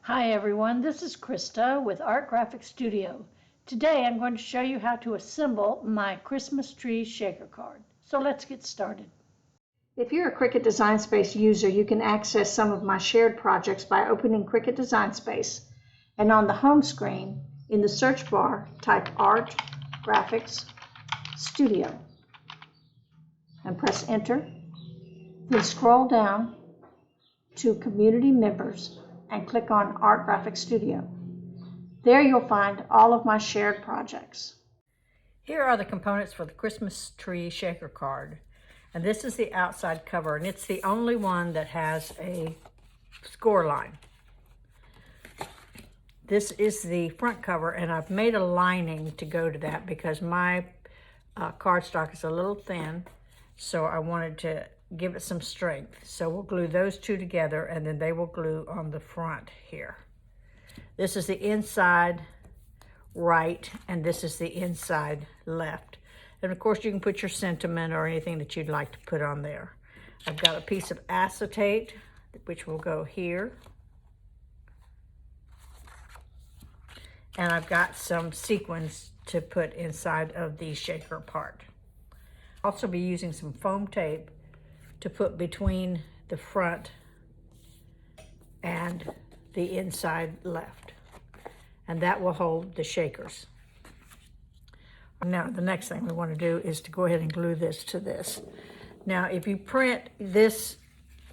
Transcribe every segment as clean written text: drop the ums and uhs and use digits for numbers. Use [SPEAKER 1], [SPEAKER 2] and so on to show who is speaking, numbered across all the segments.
[SPEAKER 1] Hi everyone, this is Krista with Art Graphic Studio. Today I'm going to show you how to assemble my Christmas tree shaker card. So let's get started. If you're a Cricut Design Space user, you can access some of my shared projects by opening Cricut Design Space, and on the home screen in the search bar type Art Graphics Studio and press enter. Then scroll down to Community Members and click on Art Graphic Studio. There you'll find all of my shared projects. Here are the components for the Christmas tree shaker card. And this is the outside cover, and it's the only one that has a score line. This is the front cover, and I've made a lining to go to that because my cardstock is a little thin, so I wanted to give it some strength. So we'll glue those two together, and then they will glue on the front here. This is the inside right, and this is the inside left. And of course you can put your sentiment or anything that you'd like to put on there. I've got a piece of acetate, which will go here. And I've got some sequins to put inside of the shaker part. I'll also be using some foam tape to put between the front and the inside left. And that will hold the shakers. Now, the next thing we want to do is to go ahead and glue this to this. Now, if you print this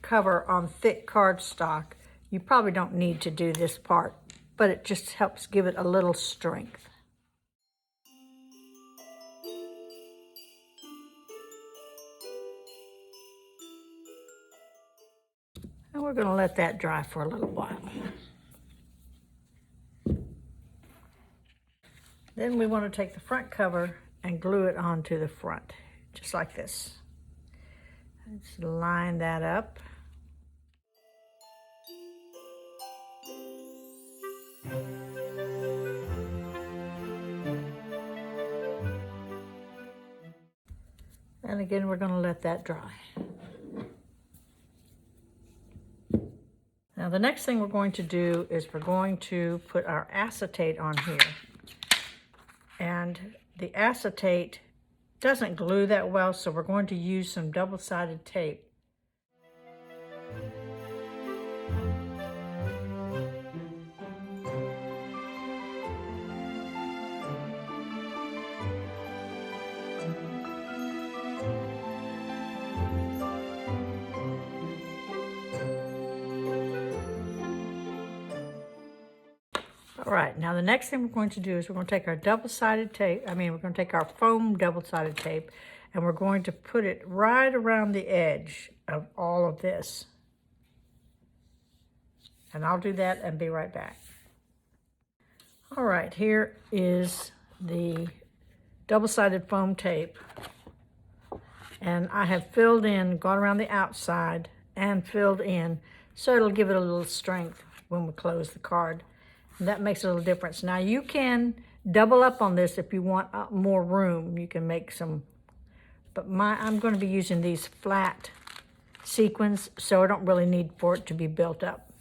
[SPEAKER 1] cover on thick cardstock, you probably don't need to do this part, but it just helps give it a little strength. And we're going to let that dry for a little while. Then we want to take the front cover and glue it onto the front, just like this. Let's line that up. And again, we're going to let that dry. Now the next thing we're going to do is we're going to put our acetate on here. And the acetate doesn't glue that well, so we're going to use some double-sided tape. All right, now the next thing we're going to do is we're going to take our double-sided tape, we're going to take our foam double-sided tape, and we're going to put it right around the edge of all of this. And I'll do that and be right back. All right, here is the double-sided foam tape. And I have filled in, gone around the outside and filled in, so it'll give it a little strength when we close the card. And that makes a little difference. Now you can double up on this if you want more room. You can make some, but I'm going to be using these flat sequins, so I don't really need for it to be built up.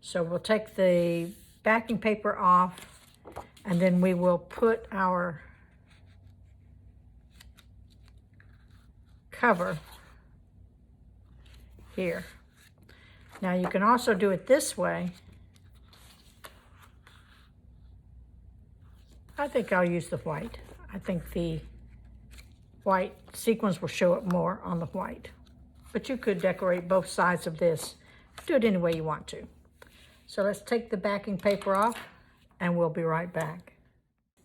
[SPEAKER 1] So we'll take the backing paper off, and then we will put our cover here. Now you can also do it this way. I think I'll use the white. I think the white sequins will show up more on the white. But you could decorate both sides of this. Do it any way you want to. So let's take the backing paper off and we'll be right back.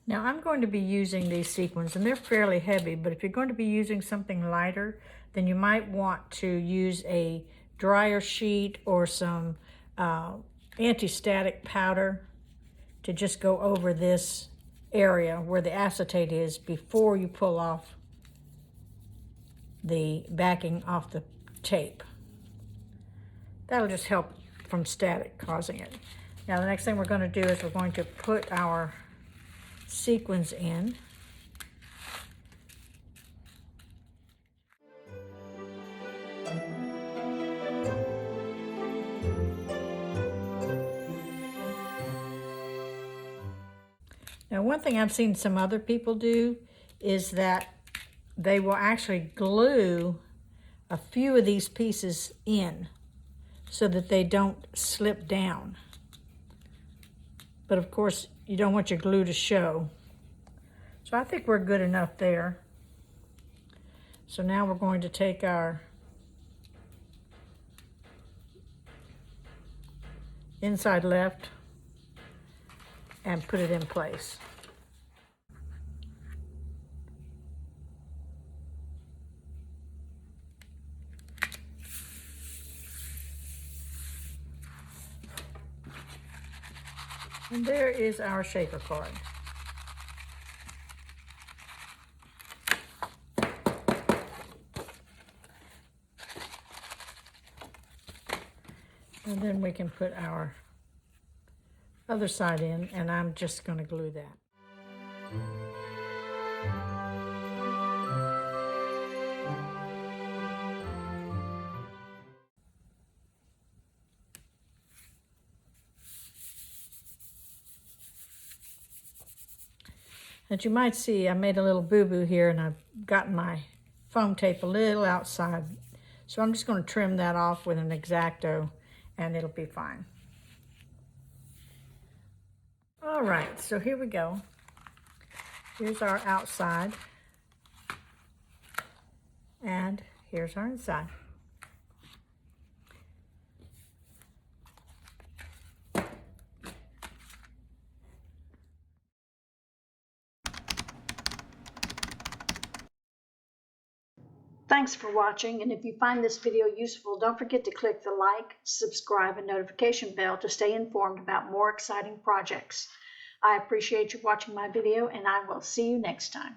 [SPEAKER 1] Now I'm going to be using these sequins, and they're fairly heavy, but if you're going to be using something lighter, then you might want to use a dryer sheet or some anti-static powder to just go over this area where the acetate is before you pull off the backing off the tape. That'll just help from static causing it. Now the next thing we're going to do is we're going to put our sequins in. Now, one thing I've seen some other people do is that they will actually glue a few of these pieces in so that they don't slip down. But of course, you don't want your glue to show. So I think we're good enough there. So now we're going to take our inside left and put it in place. And there is our shaker card. And then we can put our other side in, and I'm just going to glue that. As you might see, I made a little boo-boo here, and I've gotten my foam tape a little outside. So I'm just going to trim that off with an X-Acto, and it'll be fine. All right, so here we go. Here's our outside, and here's our inside. Thanks for watching, and if you find this video useful, don't forget to click the like, subscribe, and notification bell to stay informed about more exciting projects. I appreciate you watching my video, and I will see you next time.